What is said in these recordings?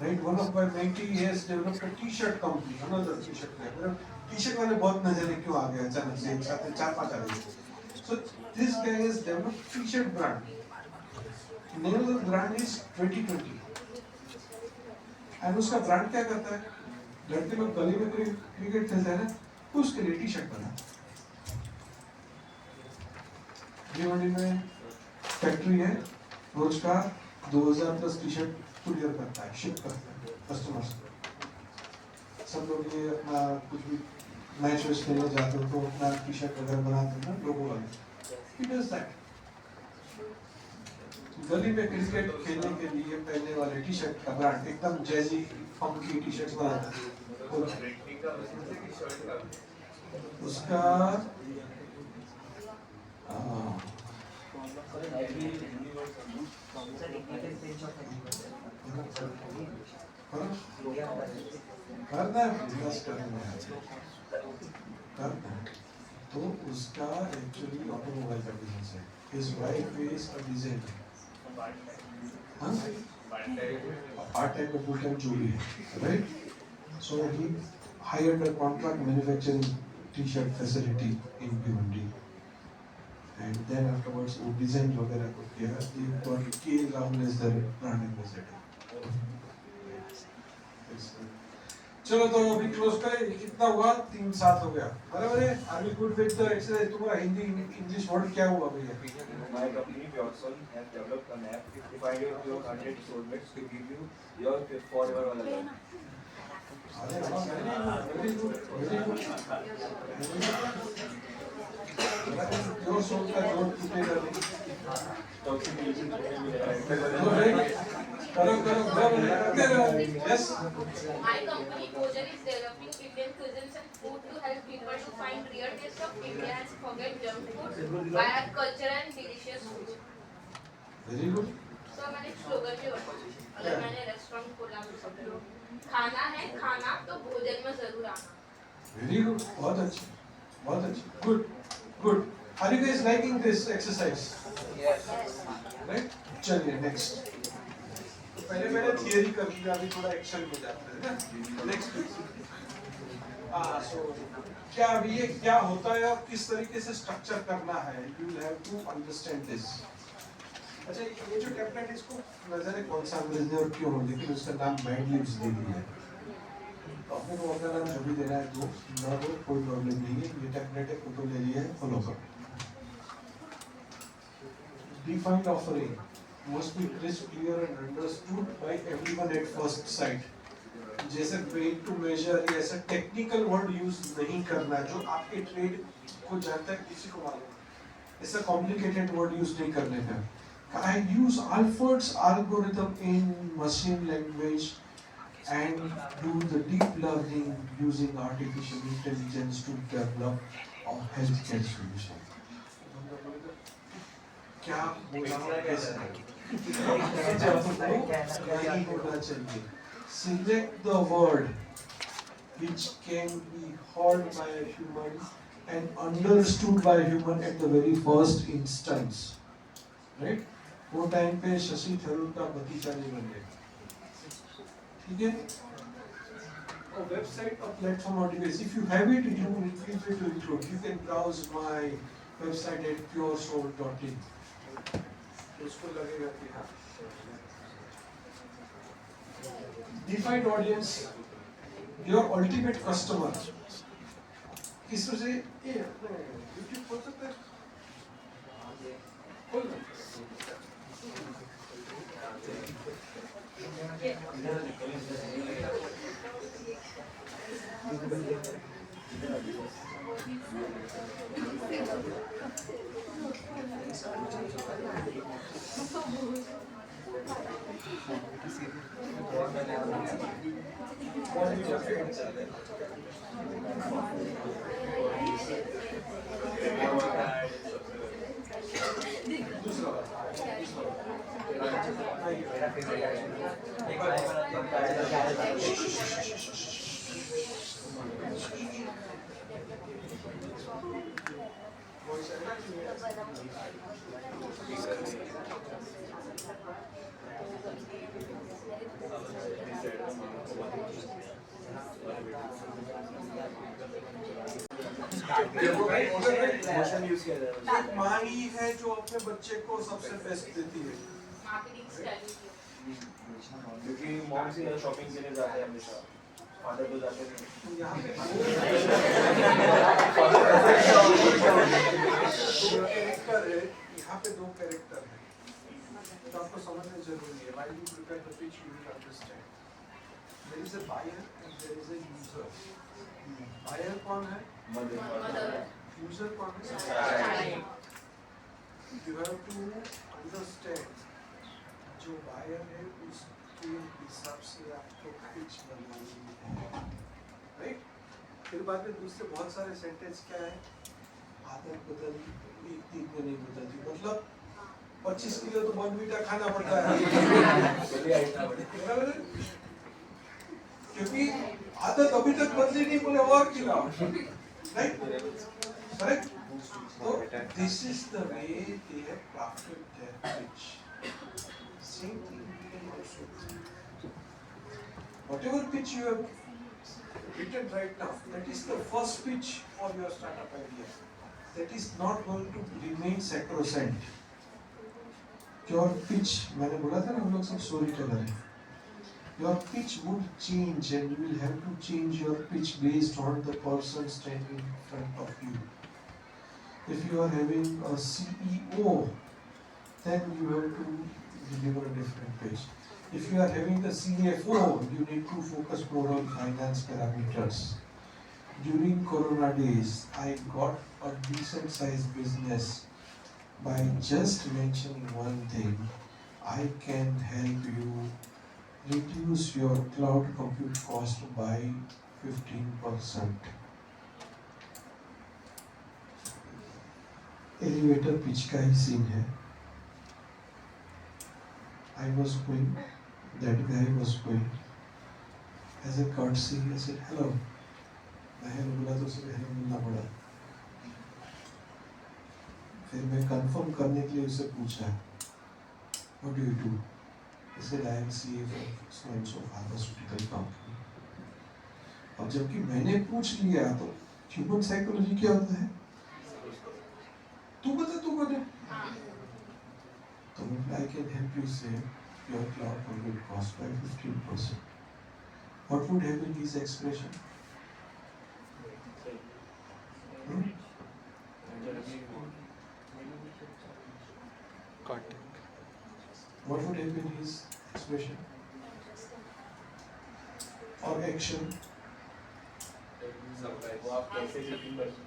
Right? One of my mentee has developed a T-shirt company, another T-shirt brand. T-shirt वाले बहुत नजरे क्यों आ गए अचानक से एक साथ 4-5 आ गए. So this guy has developed T-shirt brand. Name of the brand is 2020. And उसका brand क्या करता है? लड़के लोग गली में क्रिकेट खेलते हैं ना, उसके लिए T-shirt बना. भिवंडी में फैक्ट्री है, रोज का 2000 प्लस T-shirt कुरियर करता है, शिप करता है कस्टमर्स को. सब लोग ये अपना कुछ भी मैच वैच खेलने जाते हो तो अपना T-shirt वगैरह बनाते हैं ना लोगों वाले. He does that. गली में क्रिकेट खेलने के लिए पहनने वाले T-shirt का ब्रांड एकदम जैजी फंकी T-shirt बनाता है. उसका करना है बिजनेस करना है तो उसका एक्चुअली ऑटोमोबाइल का बिजनेस है. His wife is a designer. हाँ? Part time और full time जो भी है, right? So he hired a contract manufacturing T-shirt facility in Bhiwandi. And then afterwards वो डिजाइन वगैरह को किया. They got K Rahul as their brand ambassador. चलो तो अभी क्लोज करें. कितना हुआ? 3-7 हो गया. बराबर है. Are we good with the exercise? तुम्हारा हिंदी इंग्लिश वर्ड क्या हुआ भैया? My company Purson has developed an app. If I give you 100 soulmates to give you your forever one life. Very good. Very good. Your soul का जोड़ टूटेगा नहीं. करो. Yes. My company Bhojan is developing Indian cuisines and food to help people to find real taste of India and forget junk food by our culture and delicious food. Very good. So मैंने slogan भी बताया. अगर मैंने restaurant खोला तो सब लोग खाना है खाना तो भोजन में जरूर आना. Very good. बहुत अच्छी. Good. Are you guys liking this exercise? Yes. Right? चलिए next. पहले थियरी कर लिया, अभी थोड़ा एक्शन में जाते हैं ना. नेक्स्ट सो क्या अभी ये क्या होता है और किस तरीके से स्ट्रक्चर करना है. You will have to understand this. अच्छा ये जो टेम्पलेट इसको नजर कौन सा अंग्रेजी और क्यों, लेकिन उसका नाम मैड लिव्स दे दिया है. तो अपने को अपना नाम जो भी देना है तो ना दो, कोई प्रॉब्लम नहीं है. ये टेम्पलेट है, फोटो ले लिया है, फॉलो करो. Defined offering must be crisp, clear and understood by everyone at first sight. जैसे पेड टू मेजर या ऐसा टेक्निकल वर्ड यूज नहीं करना जो आपके ट्रेड को जानता है किसी को मालूम. ऐसा कॉम्प्लिकेटेड वर्ड यूज नहीं करने का. I use Alfred's algorithm in machine language and do the deep learning using artificial intelligence to develop a healthcare solution. क्या बोला कैसे नहीं होना चाहिए. Select the word which can be heard by a human and understood by a human at the very first instance. Right? वो time पे शशि थरूर का भतीजा नहीं बन गया. ठीक है? और वेबसाइट और प्लेटफॉर्म और device. If you have it, you feel free to include. You can browse my website at puresoul.in. उसको लगेगा कि हाँ. Defined audience, your ultimate customer. किस वजह से ये YouTube खोल सकते हैं? खोल. यूज किया जाता है। एक माँ ही है जो अपने बच्चे को सबसे बेस्ट देती है। मार्केटिंग स्ट्रेटजी क्योंकि मॉम से शॉपिंग के लिए जाते हैं हमेशा, फादर तो जाते नहीं। तो यहाँ पे दो कैरेक्टर है, यहाँ पे दो कैरेक्टर है, तो आपको समझना जरूरी है। While you prepare the pitch, you will understand. There is a buyer and there is a user. Buyer कौन है? मदर User कौन है? You have to understand जो buyer है उसके हिसाब से आपको pitch बनानी है, right? फिर बाद में दूसरे बहुत सारे सेंटेंस क्या है? आदत बदल एक दिन में नहीं बदलती, मतलब 25 किलो तो बॉर्नवीटा खाना पड़ता है बराबर है? क्योंकि आदत अभी तक बदली नहीं, बोले और खिलाओ, राइट? करेक्ट? तो this is the way they have crafted their pitch. Same thing we can also do. Whatever pitch you have written right now, that is the first pitch for your startup idea. That is not going to remain sacrosanct. Your pitch, मैंने बोला था ना हम लोग सब story teller हैं. Your pitch would change and you will have to change your pitch based on the person standing in front of you. If you are having a CEO, then you have to deliver a different pitch. If you are having a CFO, you need to focus more on finance parameters. During Corona days, I got a decent sized business by just mentioning one thing. I can help you reduce your cloud compute cost by 15%. Elevator pitch का ही scene है. I was going, that guy was going. As a courtesy, I said hello. मैं hello बोला तो उसे hello मिलना पड़ा. फिर मैं कंफर्म करने के लिए उसे पूछा, What do you do? He said, I am CFO of so-and-so pharmaceutical company. अब जबकि मैंने पूछ लिया तो ह्यूमन साइकोलॉजी क्या होता है? तू बता. तो I can help you save your cloud compute cost by 15%. What would have been his expression? What would have been his expression or action? वो आप कैसे क्यों question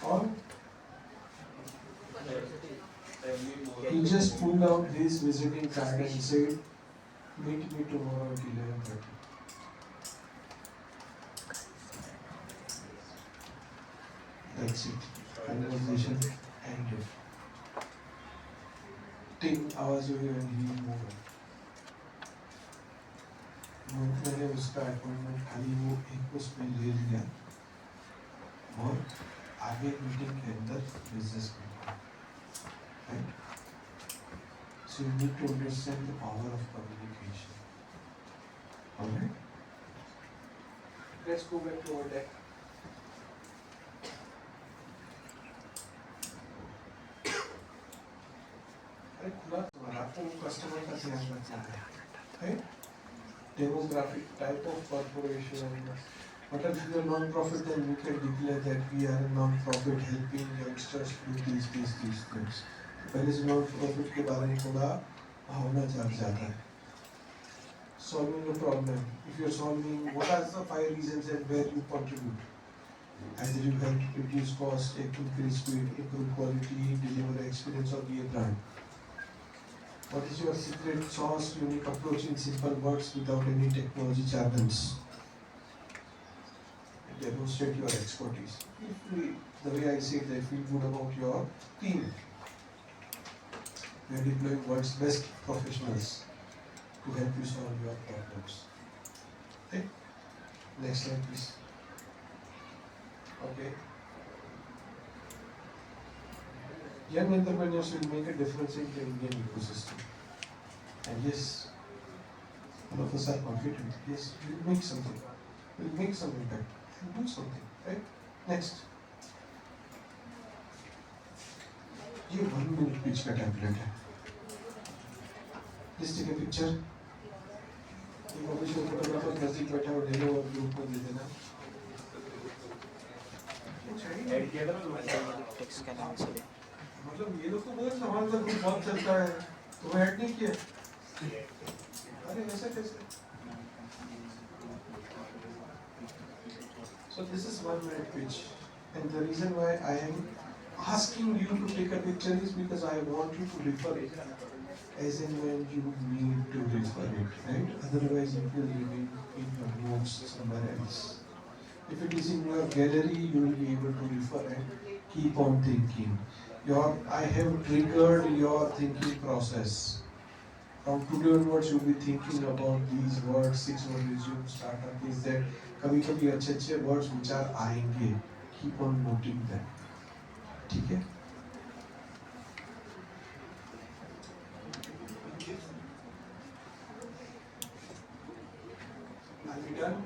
Or he just pulled out his visiting card and said, meet me tomorrow at 11:30. That's it. Conversation ended. Ting आवाज हुई and he moved. मैंने उसका appointment खाली वो एक उसमें ले लिया और आगे मीटिंग के अंदर business meeting, right? So you need to understand the power of communication. Alright? Let's go back to our deck. आपको कस्टमर का ध्यान रखना है, right? Demographic, type of corporation. But if you are non-profit, then you can declare that we are a non-profit helping youngsters do these things. पहले से non-profit के बारे में थोड़ा भावना जाग जाता है. Solving a problem. If you are solving, what are the 5 reasons and where you contribute? Either you help reduce cost, increase speed, improve quality, deliver experience, or be a brand. What is your secret sauce, unique approach in simple words without any technology jargons? Demonstrate your expertise. The way I say it, I feel good about your team. We are deploying world's best professionals to help you solve your problems. Okay? Next slide, please. Okay. Young entrepreneurs will make a difference in the Indian ecosystem. And yes, All of us are confident. Yes, we'll make something. We'll make some impact. We'll do something, right? Next. ये 1 minute pitch का template है. Please take a picture. एक official photographer नजदीक बैठा हो ले लो और group में दे देना. ऐड किया था ना टेक्स्ट का नाम से मतलब ये लोग तो बहुत हमारा तो ग्रुप बहुत चलता है. तो ऐड नहीं किया. अरे ऐसा कैसे? So this is 1 minute pitch, and the reason why I am asking you to take a picture is because I want you to refer it as and when you need to refer it, right? Otherwise it will remain in your notes somewhere else. If it is in your gallery, you will be able to refer and keep on thinking. I have triggered your thinking process. From today onwards, you'll be thinking about these words, 6 word resume, startup, is that कभी-कभी अच्छे words विचार आएंगे. Keep on noting them. ठीक है? Are we done?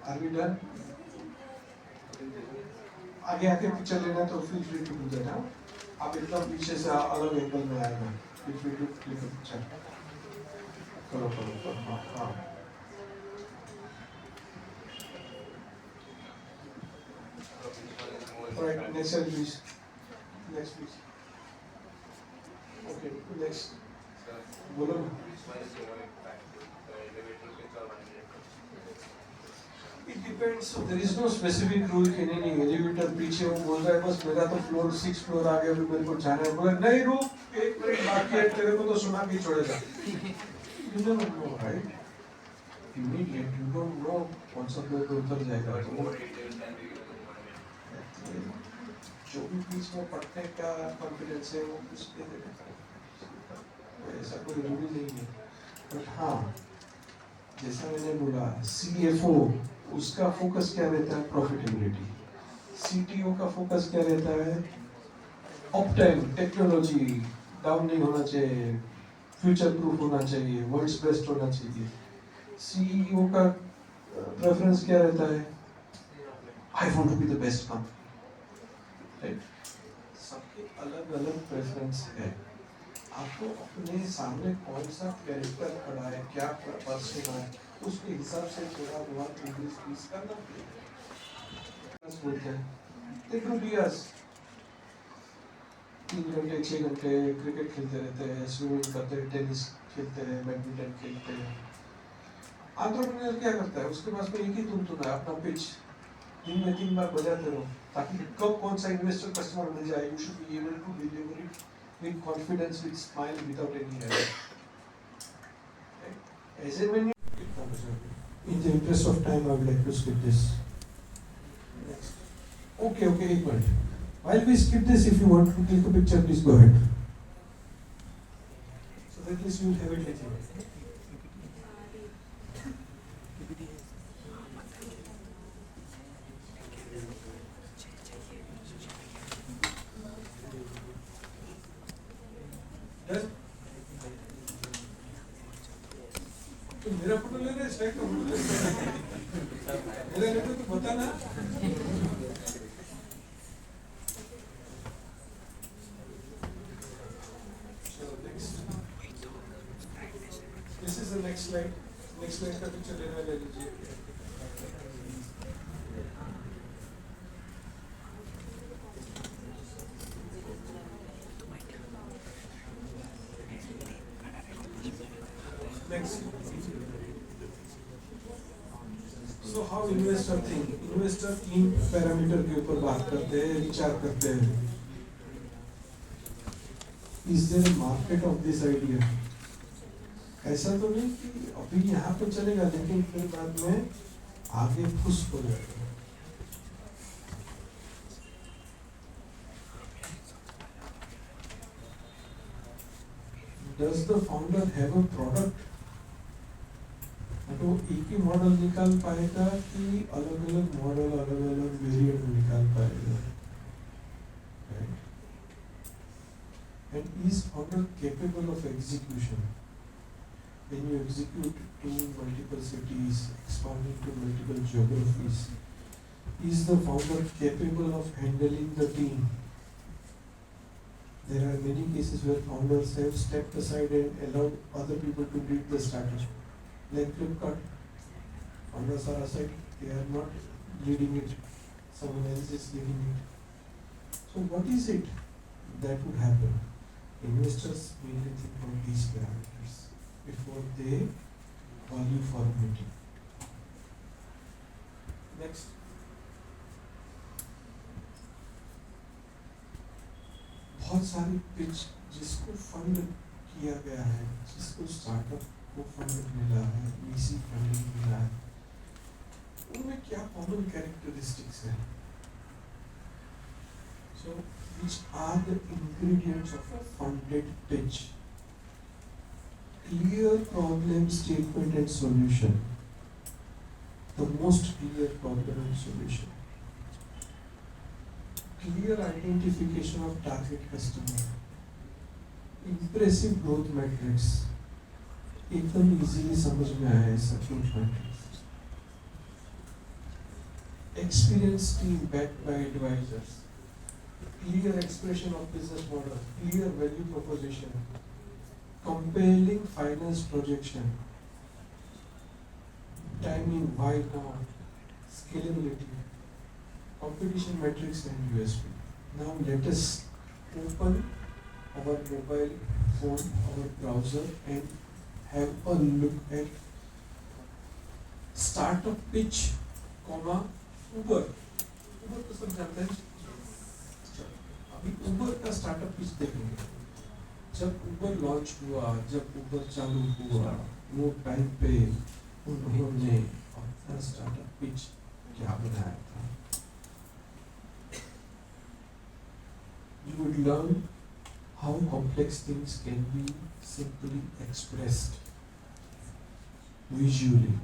Are we done? आगे आके picture लेना तो feel free to do that. आप एकदम पीछे से अलग एंगल में आएगा. Feel free to click a picture. करो. हाँ. Alright, next slide please. Next please. Okay, next. बोलो. It depends. So there is no specific rule कि नहीं elevator पीछे वो बोल रहा है बस मेरा तो floor 6 floor आ गया अभी मेरे को जाना है. बोला नहीं रुक 1 मिनट बाकी है तेरे को तो सुना के छोड़ेगा. You don't know, right? Immediate, you don't know कौन सा floor पे उतर जाएगा. जो भी बीच में पढ़ने का कॉन्फिडेंस है वो कुछ दे देगा. ऐसा कोई रूल नहीं है. बट हाँ जैसा मैंने बोला CFO उसका फोकस क्या रहता है? प्रॉफिटेबिलिटी. CTO का फोकस क्या रहता है? अपटाइम, टेक्नोलॉजी डाउन नहीं होना चाहिए, फ्यूचर प्रूफ होना चाहिए, वर्ल्ड्स बेस्ट होना चाहिए. CEO का प्रेफरेंस क्या रहता है? I want to be the best company. Right? सबके अलग अलग प्रेफरेंस है. आपको अपने सामने कौन सा कैरेक्टर खड़ा है, क्या पर्सन है, उसके हिसाब से थोड़ा बहुत इंग्लिश यूज करना पड़ेगा. बोलते हैं they do BS 3 घंटे 6 घंटे क्रिकेट खेलते रहते हैं, स्विमिंग करते हैं, टेनिस खेलते हैं, बैडमिंटन खेलते हैं. एंटरप्रेन्योर क्या करता है? उसके पास में एक ही धुन है, अपना पिच दिन में 3 बार बजाते रहो ताकि कब कौन सा इन्वेस्टर कस्टमर मिल जाए. You should be able to deliver it with confidence, with smile, without any error. As and when you, in the interest of time, I would like to skip this. Next. Okay, एक minute. While we skip this, if you want to click a picture, please go ahead. So that at least you will have it later. तो मेरा photo ले रहे stack का photo ले मेरा ले तो बता ना. This is the next slide. Next slide का पिक्चर लेना ले लीजिए. Next. So how investor think? Investor 3 parameter के ऊपर बात करते हैं, विचार करते हैं. Is there a market of this idea? ऐसा तो नहीं कि अभी यहाँ पे चलेगा लेकिन फिर बाद में आगे फुस हो जाएगा. Does the founder have a product? तो एक ही मॉडल निकाल पाएगा कि अलग अलग मॉडल अलग अलग वेरिएंट निकाल पाएगा. And is founder capable of execution? when you execute to multiple cities, expanding to multiple geographies, is the founder capable of handling the team? There are many cases where founders have stepped aside and allowed other people to lead the startup. Like Flipkart, founders are aside, they are not leading it, someone else is leading it. So what is it that would happen? Investors mainly think of these parameters before they value for a meeting. Next. बहुत सारी pitch जिसको fund किया गया है, जिसको startup को fund मिला है, वीसी फंडिंग मिला है, उनमें क्या कॉमन कैरेक्टरिस्टिक्स है? So, which are the ingredients of a funded pitch? Clear problem statement and solution. The most clear problem and solution. Clear identification of target customer. Impressive growth metrics. एकदम easily समझ में आया ऐसा growth metrics. Experienced team backed by advisors. Clear expression of business model, clear value proposition, compelling finance projection, timing, why now, scalability, competition metrics and USP. Now let us open our mobile phone, our browser and have a look at startup pitch, Uber. Uber तो सब जानते हैं. अभी उबर का startup pitch देखेंगे. जब उबर launch हुआ, जब उबर चालू हुआ, वो टाइम पे उन्होंने अपना स्टार्टअप पिच क्या बनाया था? You would learn how complex things can be simply expressed visually.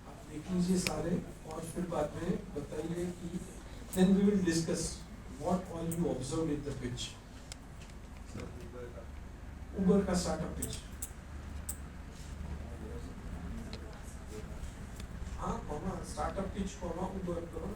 आप देख लीजिए सारे और फिर बाद में बताइए कि then we will discuss what all you observed in the pitch. Uber का startup pitch. हाँ कौन startup pitch कौन Uber कौन?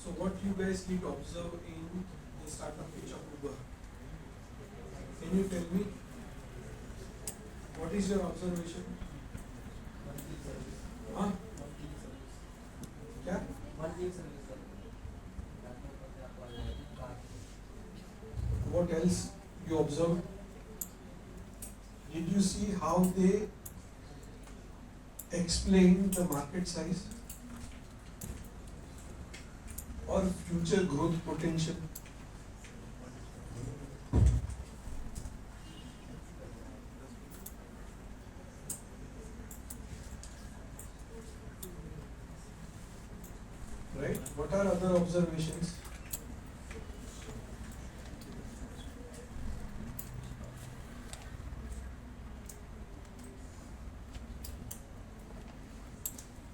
So what you guys did observe in the startup pitch of Uber? Can you tell me what is your observation? हाँ? क्या? What else you observed? Did you see how they explain the market size or future growth potential? Right? What are other observations?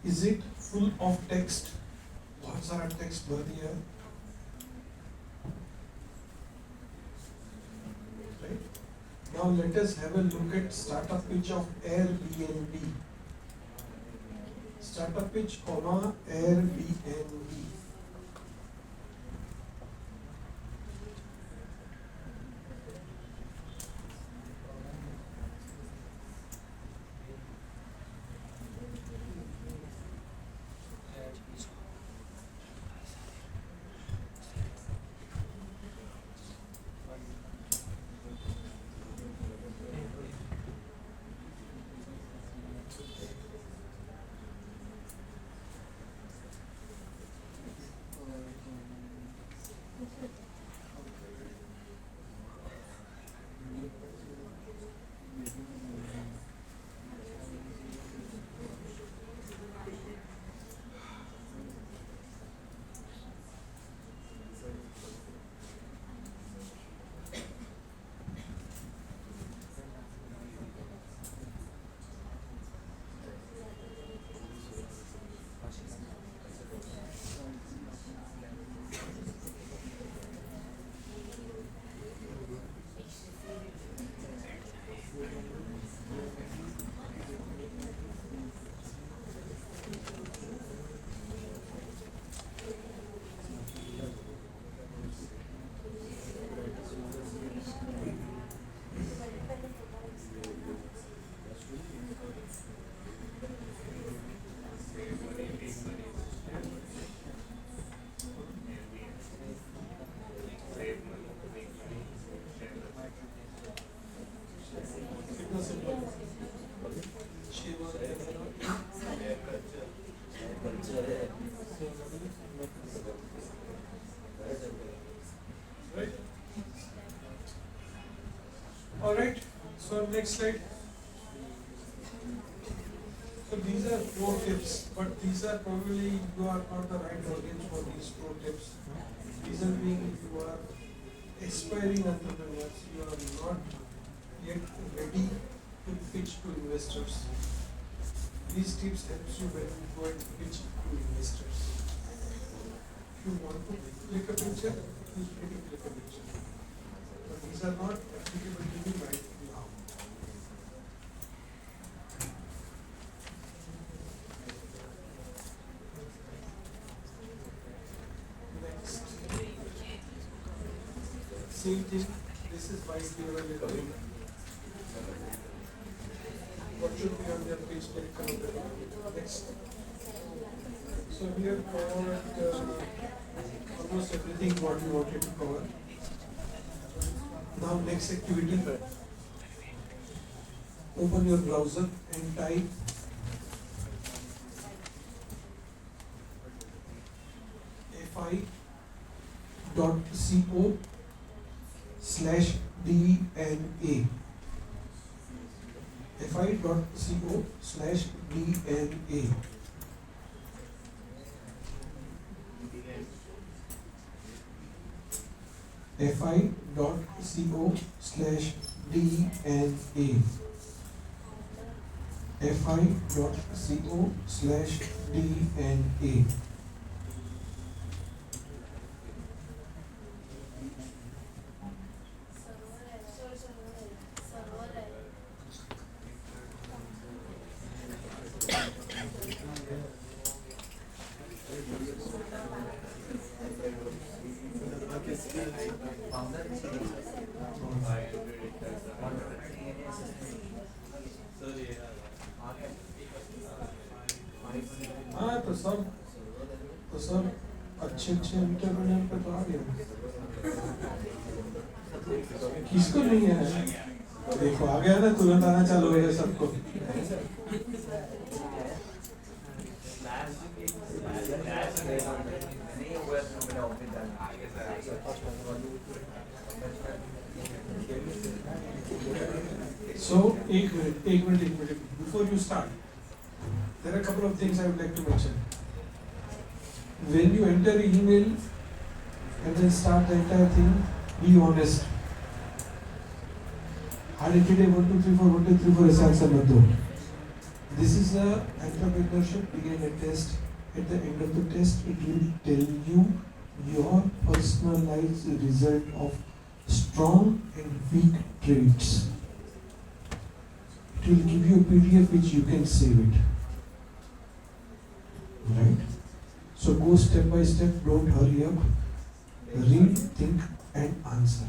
Is it full of text? बहुत सारा text भर दिया है. Right? Now let us have a look at startup pitch of Airbnb. Startup pitch, Airbnb. Right? Alright, so next slide. So these are pro tips, but these are probably you are not the right audience for these pro tips. Reason being, if you are aspiring entrepreneurs, you are not yet ready to pitch to investors. These tips helps you when you go and pitch to investors. If you want to click a picture, feel free to click a picture. But these are not applicable to you right now. Next. Same thing. This is why we are a little bit. What should be on their page next. So we have covered almost everything what we wanted to cover. Now next activity. Open your browser and type fi.co/DNA. fi.co/DNA. fi.co/DNA. fi.co/DNA. हाँ तो सब अच्छे entrepreneur पे तो आ गया। किसको नहीं है? देखो आ गया ना, तुरंत आना चालू हो गया सबको। So, एक minute. Before you start, there are a couple of things I would like to mention. When you enter an email and then start the entire thing, be honest. Hard today 1 2 3 4 1 2 3 4 ऐसे answer मत दो. This is a entrepreneurship begin a test. At the end of the test, it will tell you your personalized result of strong and weak traits. It will give you a PDF which you can save it. Right? So go step by step, don't hurry up. Read, think and answer.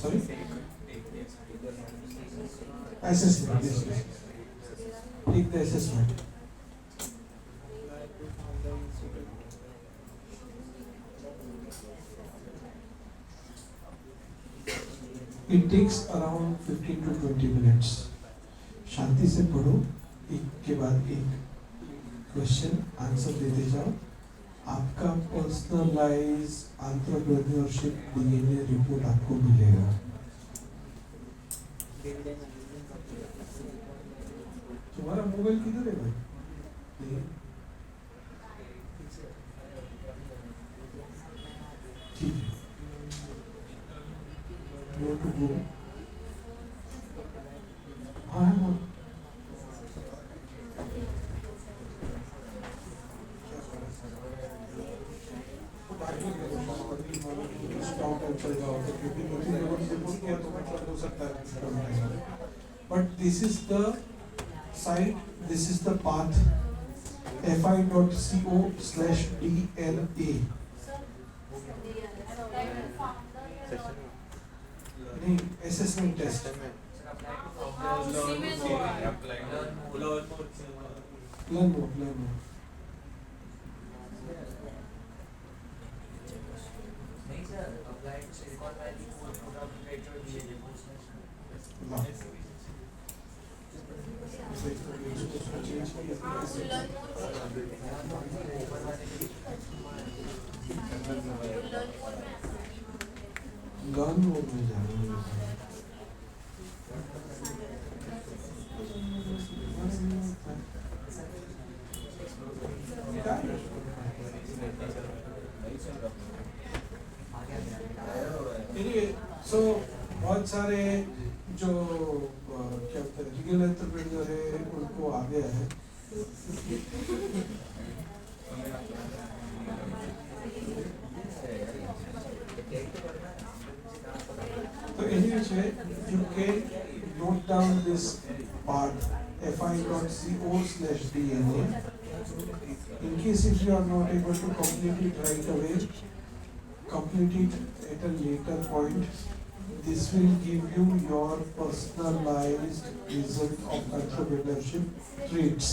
Sorry? Assessment, yes. Take the assessment. It takes around 15 to 20 minutes. शांति से पढ़ो, एक के बाद एक question answer देते जाओ. आपका personalise entrepreneurship DNA report आपको मिलेगा. तुम्हारा मोबाइल किधर है भाई? ठीक है. Where to go? हाँ हाँ. But this is the site, this is the path. fi.co/DNA. नहीं, assessment test. Learn more. Fun mode में जाना है। Anyway, so बहुत सारे जो क्या बोलते हैं रियल एंटरप्रेन्योर है उनको आ गया है। So anyway, you can note down this part fi.co/DNA. In case if you are not able to complete it right away, complete it at a later point. This will give you your personalized vision of entrepreneurship traits.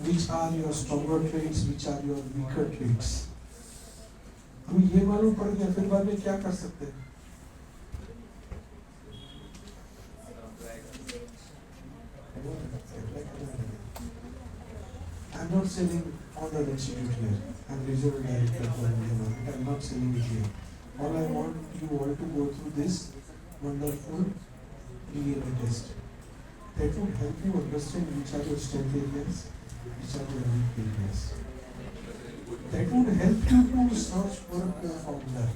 Which are your stronger traits? Which are your weaker traits? हम ये मालूम पड़ गया फिर बाद में क्या कर सकते हैं? I'm not selling on an institute here. I'm regional director for India market. I'm not selling it here. All I want you all to go through this wonderful DNA test. That would help you understand which are your strength areas, which are your weak areas. That would help you to search for a co-founder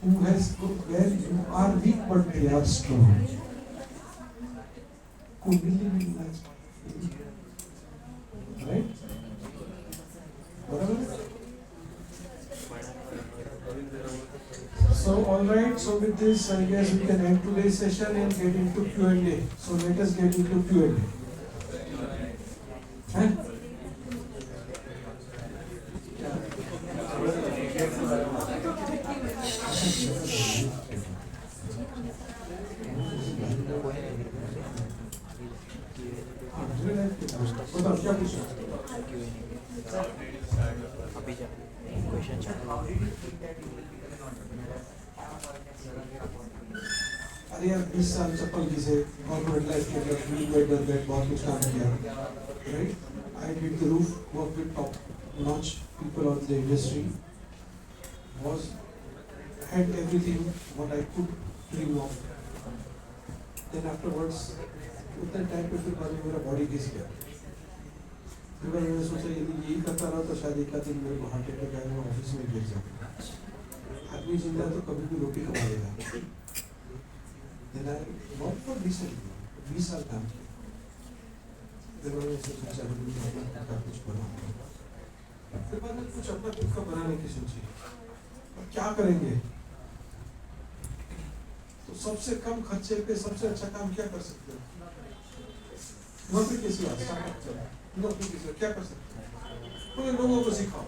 who has where you are weak but they are strong. Kundalini मिलना चाहिए, right? बराबर? So all right. So with this, I guess we can end today's session and get into Q&A. So let us get into Q&A. Huh? बताओ क्या पूछना? अभी जा question अरे यार 20 साल चप्पल घिसे कॉर्पोरेट लाइफ के अंदर फील्ड वेटर बैठ बहुत कुछ काम किया, right? I did the roof, worked with top notch people of the industry, had everything what I could dream of. Then afterwards, उतने टाइम पे फिर बाद में मेरा बॉडी घिस गया। फिर बाद मैंने सोचा यदि यही करता रहा तो शायद एक दिन मेरे को हार्ट अटैक आएगा, मैं ऑफिस में गिर जाऊँगा। आदमी जिंदा तो कभी भी रोटी कमा लेगा। Then I worked for recently, 20 साल काम किया। फिर मैंने सोचा चलो मैं अपना खुद का कुछ बनाऊंगा। फिर बाद में कुछ अपना खुद का बनाने की सोची। अब क्या करेंगे? तो सबसे कम खर्चे पे सबसे अच्छा काम क्या कर सकते हो? नौकरी किसी और स्टार्टअप चला, नौकरी किसी और क्या कर सकते हो? पूरे लोगों को सिखाओ।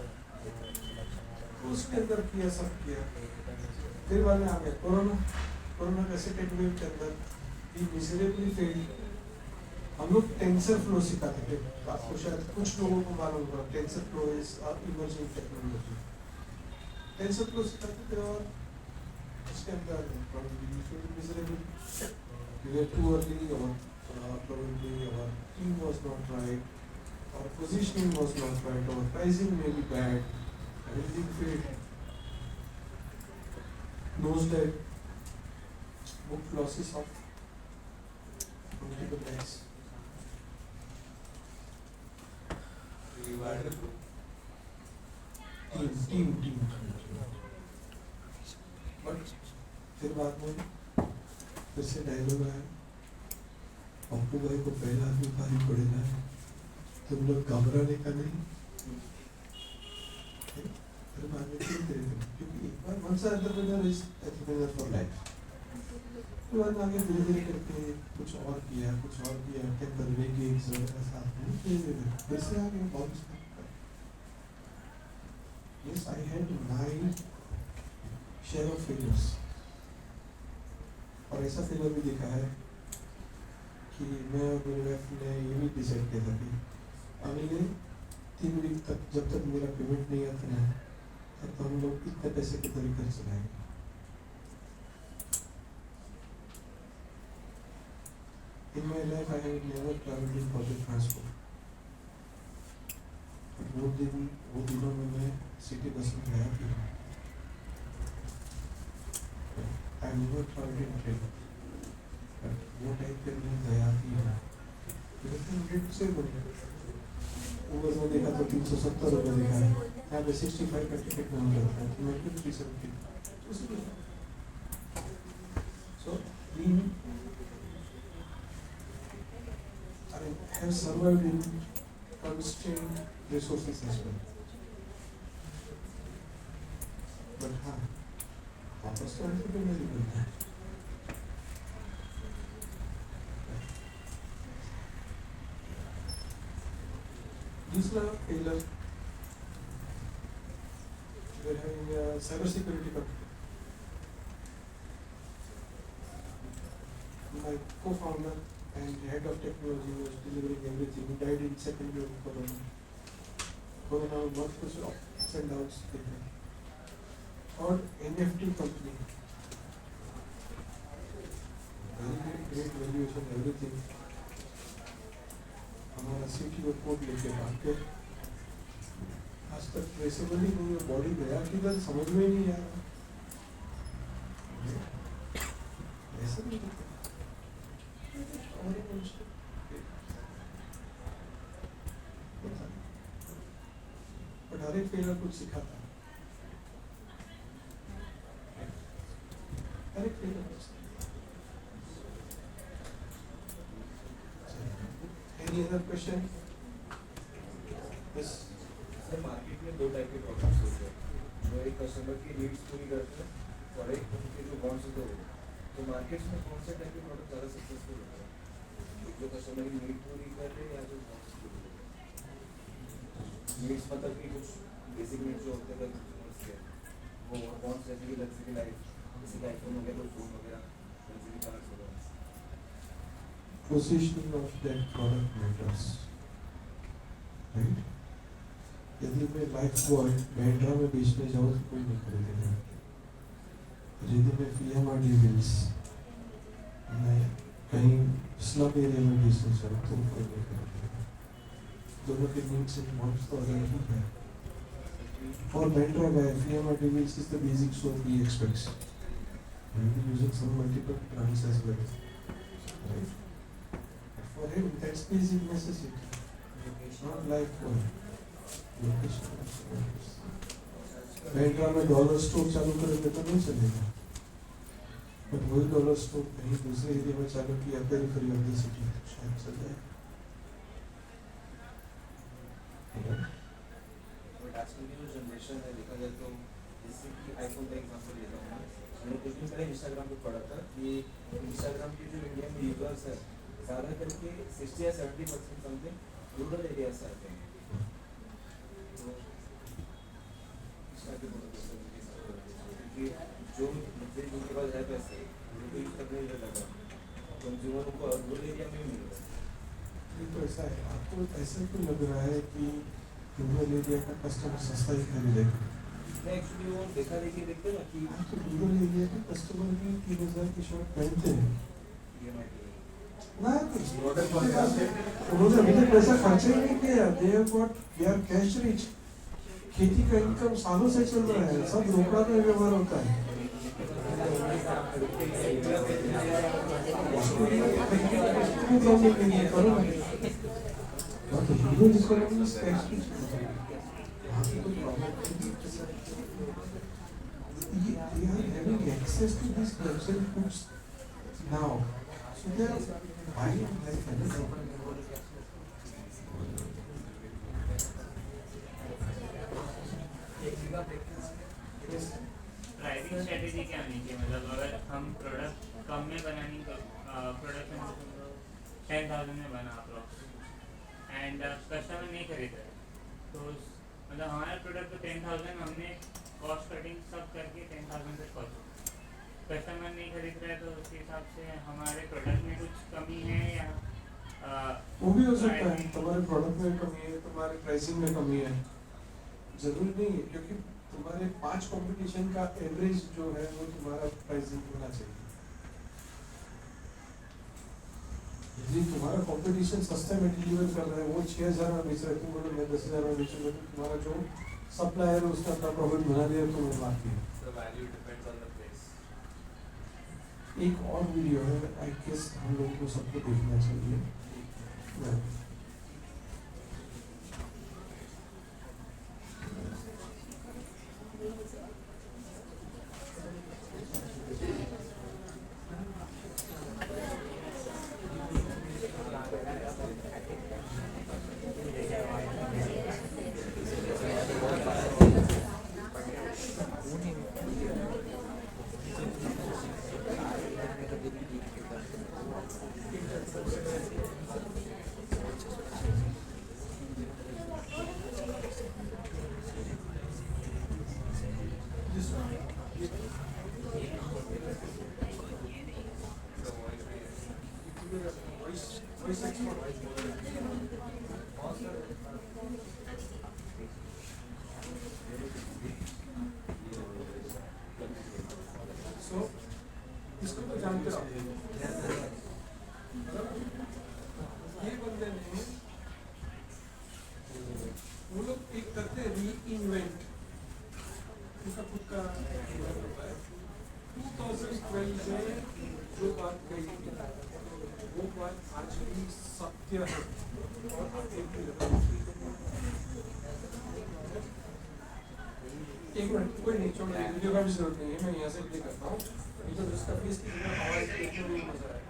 उसके अंदर किया, सब किया। फिर बाद में आ गया कोरोना का सेकेंड वेव के अंदर भी मिजरेबली फेल्ड। हम लोग टेंसर फ्लो सिखाते थे, आपको शायद कुछ लोगों को मालूम होगा। Tensor flow is emerging technology. Tensor flow सिखाते थे और उसके अंदर miserable, we were too early, or probably our team was not right, our positioning was not right, our pricing may be bad, everything failed. Knows that book losses of multiple times. Team. But फिर बाद में फिर से dialogue आया, पप्पू भाई को पहला आदमी भारी पड़ेगा, तुम लोग घबराने का नहीं। फिर बाद में क्यों थे? क्योंकि एक बार once an entrepreneur is entrepreneur for life. फिर बाद में आगे धीरे करके कुछ और किया, टेम्पररी गिग्स वगैरह साथ में फिर से आगे bounce back. Yes, I had my share of failures. और ऐसा फेलियर भी देखा है कि मैं और मेरे वाइफ ने ये भी डिसाइड किया था कि अगले 3 वीक तक जब तक मेरा पेमेंट नहीं आता ना तब तो हम लोग इतने पैसे के तरीके से चलाएंगे। In my life I have never traveled in public transport. वो दिनों में मैं सिटी बस में गया था। I never tried in training. But what I can do, दया की है. लेकिन 100 से बने. ऊबर में देखा तो 370 रुपये दिखा है. यहाँ पे 65 का टिकट नहीं लगता है. तो मैं क्यों 370? So we have survived in constrained resources as well. But हाँ, वापस तो entrepreneurial बनना है. दूसरा pillar, we are having a cyber security company. My co-founder and head of technology was delivering everything. He died in second year of Corona. Corona was much ups and downs. Or NFT company. Very great valuation, everything. हमारा CTO code लेके भाग के आज तक traceable ही नहीं है. Body गया किधर समझ में ही नहीं आ रहा. ऐसा नहीं होता. बट हर एक फेलियर कुछ सिखाता है. हर एक फेलियर कुछ सिखाता है. Any other question? Yes. Sir market में दो टाइप के प्रोडक्ट्स होते हैं. जो एक कस्टमर की नीड्स पूरी करते हैं और एक उनके जो वांट्स होते हैं. तो मार्केट में कौन से टाइप के प्रोडक्ट ज़्यादा सक्सेसफुल होते हैं? जो कस्टमर की नीड पूरी कर रहे हैं या जो वांट्स पूरी कर रहे हैं? नीड्स मतलब कि कुछ बेसिक नीड्स जो होते हैं कंज्यूमर्स के, वो वांट्स जैसे कि लग्जरी लाइफ, जैसे कि आईफोन हो गया, कोई फोन वगैरह, लग्जरी कार्स वगैरह. Positioning of that product matters, right? यदि मैं लाइफ बॉय बैंड्रा में बेचने जाऊँ तो कोई नहीं खरीदेगा. यदि मैं PMRD व्हील्स मैं कहीं स्लम एरिया में बेचने जाऊँ तो कोई नहीं खरीदेगा. दोनों के नीड्स एंड वांट्स तो अलग ही है. For Bandra guy, PMRD wheels is the basic soap he expects. He will be using some multiple brands as well, right? For him, that's basic necessity. Not life for him. Bandra में dollar store चालू करेंगे तो नहीं चलेगा. But वही dollar store कहीं दूसरे area में चालू किया पेरिफेरी ऑफ द सिटी शायद चल जाए. बट आजकल की जो जनरेशन है देखा जाए तो जैसे कि आईफोन का एग्जांपल लेता हूँ. मैंने कुछ दिन पहले इंस्टाग्राम पे पढ़ा था कि इंस्टाग्राम के जो इंडियन यूजर्स है ज़्यादा करके 60 या 70% समथिंग रूरल एरिया से आते हैं. तो इसका क्या मतलब है कि जो जिनके पास है पैसे उनको यूज करने नहीं लगा, कंज्यूमर को रूरल एरिया में मिल रहा है. ये तो ऐसा है. आपको ऐसा क्यों लग रहा है कि रूरल एरिया का कस्टमर सस्ता ही खरीदेगा? नहीं, एक्चुअली वो देखा देखी देखते हैं ना कि तो रूरल एरिया के कस्टमर भी 3000 की शर्ट पहनते हैं ना. उन्होंने अभी तक पैसा खर्चा ही नहीं किया. They are cash rich. खेती का इनकम सालों से चल रहा है. सब रोकड़ा में व्यवहार होता है. They are having access to these luxury goods now, so they are buying like anything. Pricing strategy क्या होनी चाहिए? मतलब अगर हम प्रोडक्ट कम में बनानी तो प्रोडक्शन 10,000 में बना अप्रोक्स एंड कस्टमर नहीं खरीद रहे तो मतलब हमारा प्रोडक्ट तो 10,000 हमने कॉस्ट कटिंग सब करके 10,000 तक पहुँचा. कस्टमर नहीं खरीद रहे तो उस हिसाब से हमारे प्रोडक्ट में कुछ कमी है या वो भी हो सकता है. तुम्हारे प्रोडक्ट में कमी है, तुम्हारे प्राइसिंग में कमी है. जरूरी नहीं है क्योंकि तुम्हारे 5 कंपटीशन का एवरेज जो है वो तुम्हारा प्राइसिंग होना चाहिए. यदि तुम्हारा कंपटीशन सस्ते में डिलीवर कर रहा है, वो 6,000 में बेच रहा है, तुम बोलो मैं 10,000 में बेचूंगा, तो तुम्हारा जो सप्लायर है उसका अपना प्रॉफिट बना दिया तो वो बात नहीं है. एक और वीडियो है, आई गेस हम लोगों को सबको देखना चाहिए। So, इसको तो जानते हो ये बंदे ने वो लोग एक करते हैं री-इन्वेंट, उनका खुद का होता है। 2012 में जो बात कही थी वो बात आज भी सत्य है और आगे भी रहेगी। एक मिनट, कोई नहीं छोड़, वीडियो का भी जरूरत नहीं है, मैं यहाँ से प्ले करता हूँ। ये तो जिसका फेस की आवाज़ देखने में मजा आएगा।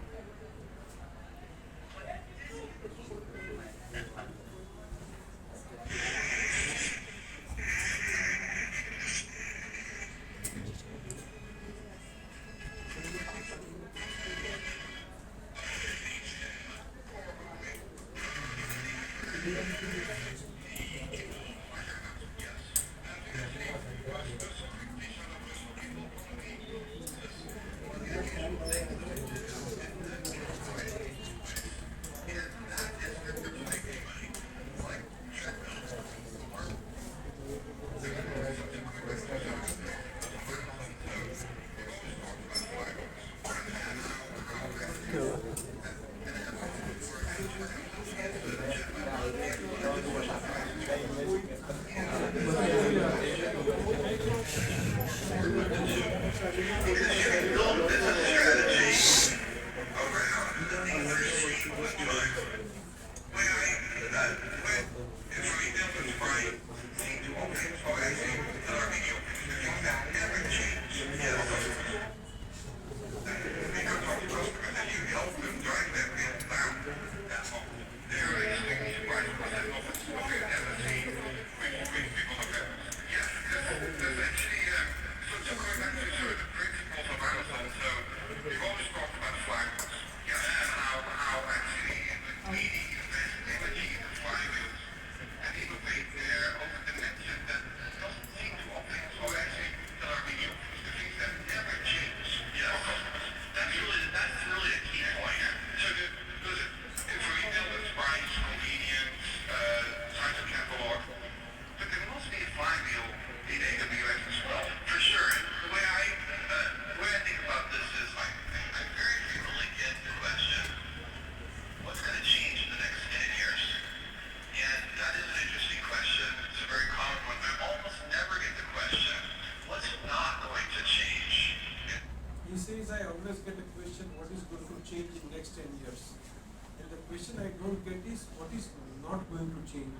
Question I don't get is what is not going to change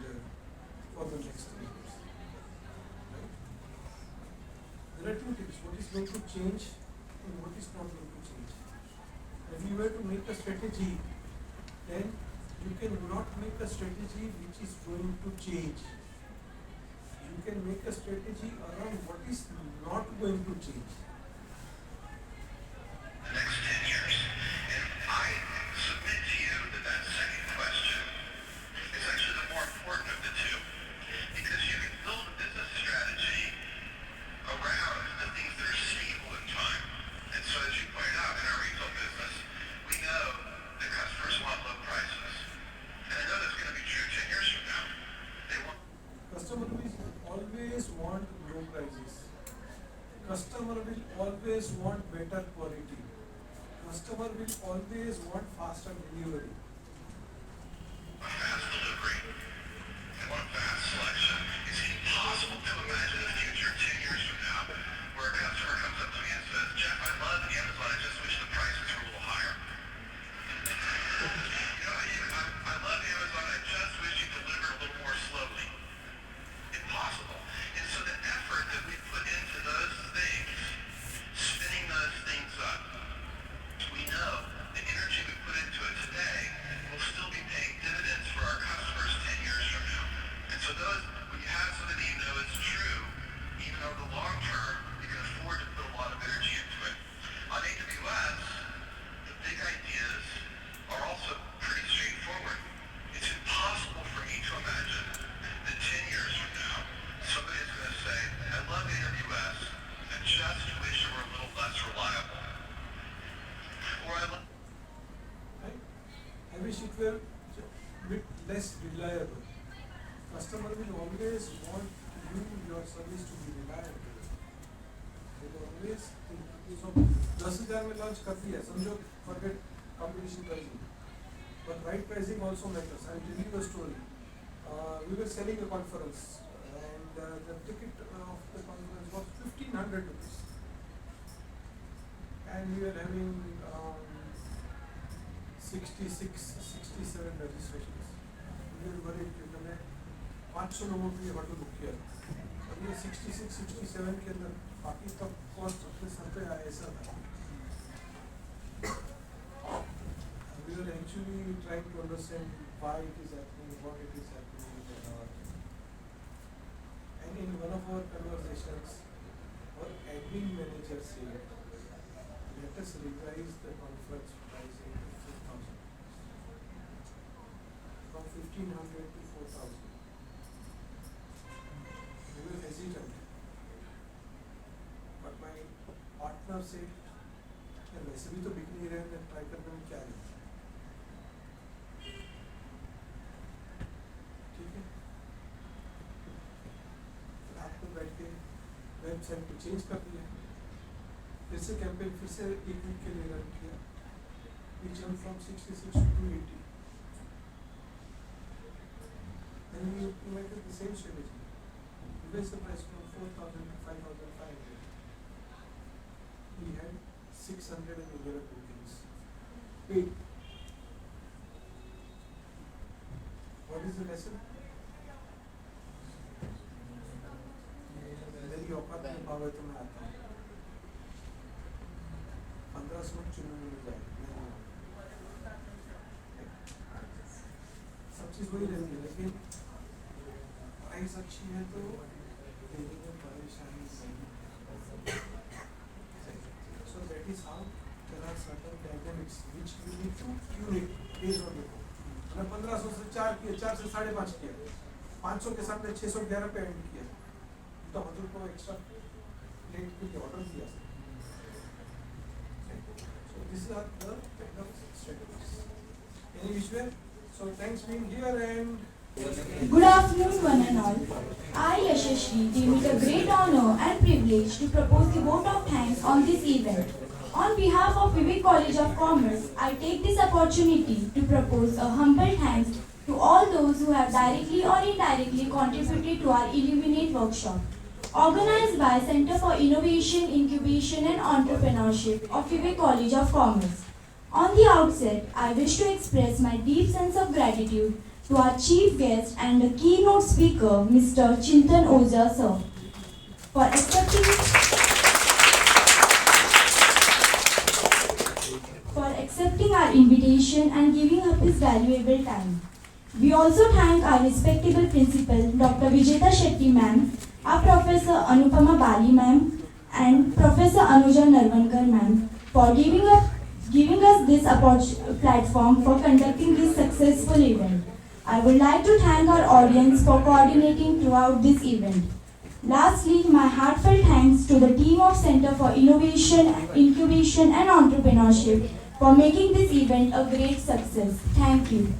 for the next 3 years. Right? There are two things: what is going to change and what is not going to change. If you were to make a strategy, then you cannot make a strategy which is going to change. You can make a strategy around what is not going to change. The next 10 years. And I submit to you that that second question is actually the more important of the two. Because you can build a business strategy around the things that are stable in time. And so as you pointed out, in our retail business, we know that customers want low prices. And I know that's going to be true 10 years from now. They want Customer will always want low prices. Customer will always want better quality. Customer will always want faster delivery. fast delivery. They want fast selection. Is it possible to imagine a future 10 years from now where a customer comes up to me and says, Jeff, I love Amazon, I just wish the price always want you, your service to be reliable. They will always think, so 10,000 में launch कर दिया, समझो forget competition pricing. But right pricing also matters. I'll tell you a story. We were selling a conference and the ticket of the conference was 1,500 rupees. And we were having 67 registrations. We were worried कि मैंने 500 लोगों के लिए hotel book किया और ये 67 के अंदर बाकी सब कॉस्ट अपने सर पे आया ऐसा था. We were actually trying to understand why it is happening, what it is happening, and in one of our conversations, our admin manager said, let us revise the conference pricing to 4,000. From 1,500 to 4,000. We were hesitant. But my partner said, वैसे भी तो बिक नहीं रहे हैं, try करने में क्या है. ठीक है, रात को बैठ के वेबसाइट को चेंज कर दिया, फिर से कैंपेन फिर से एक वीक के लिए रन किया. We jumped from 66 to 280. Then we implemented the same strategy. We raised the price from 4,000 to 5,500. We had 611 bookings. Wait. What is the lesson? मेरी औकात में भाव है तो मैं आता हूँ. 1500 चुनने में जाए. सब चीज़ वही रहती है, लेकिन प्राइस अच्छी है तो देने में परेशानी नहीं. So that is how there are certain dynamics which you need to tune it based on your. मैंने 1500 से 4 किया, 4 से 5.5 किया, 500 के सामने 611 पे एंड किया, तो 100 को एक्स्ट्रा प्लेट के ऑर्डर दिया. So these are the kind of strategies. Any which way? So thanks being here and. Good afternoon, one and all. I, Yashashri, deem it a great honor and privilege to propose the vote of thanks on this event. On behalf of Vivek College of Commerce, I take this opportunity to propose a humble thanks to all those who have directly or indirectly contributed to our ILLUMINATE workshop, organized by Center for Innovation, Incubation and Entrepreneurship of Vivek College of Commerce. On the outset, I wish to express my deep sense of gratitude to our chief guest and the keynote speaker, Mr. Chintan Oza sir, for accepting our invitation and giving up his valuable time. We also thank our respectable principal, Dr. Vijeta Shetty ma'am, our Professor Anupama Bali ma'am, and Professor Anuja Narvankar ma'am for giving us this platform for conducting this successful event. I would like to thank our audience for coordinating throughout this event. Lastly, my heartfelt thanks to the team of Center for Innovation, Incubation and Entrepreneurship for making this event a great success. Thank you.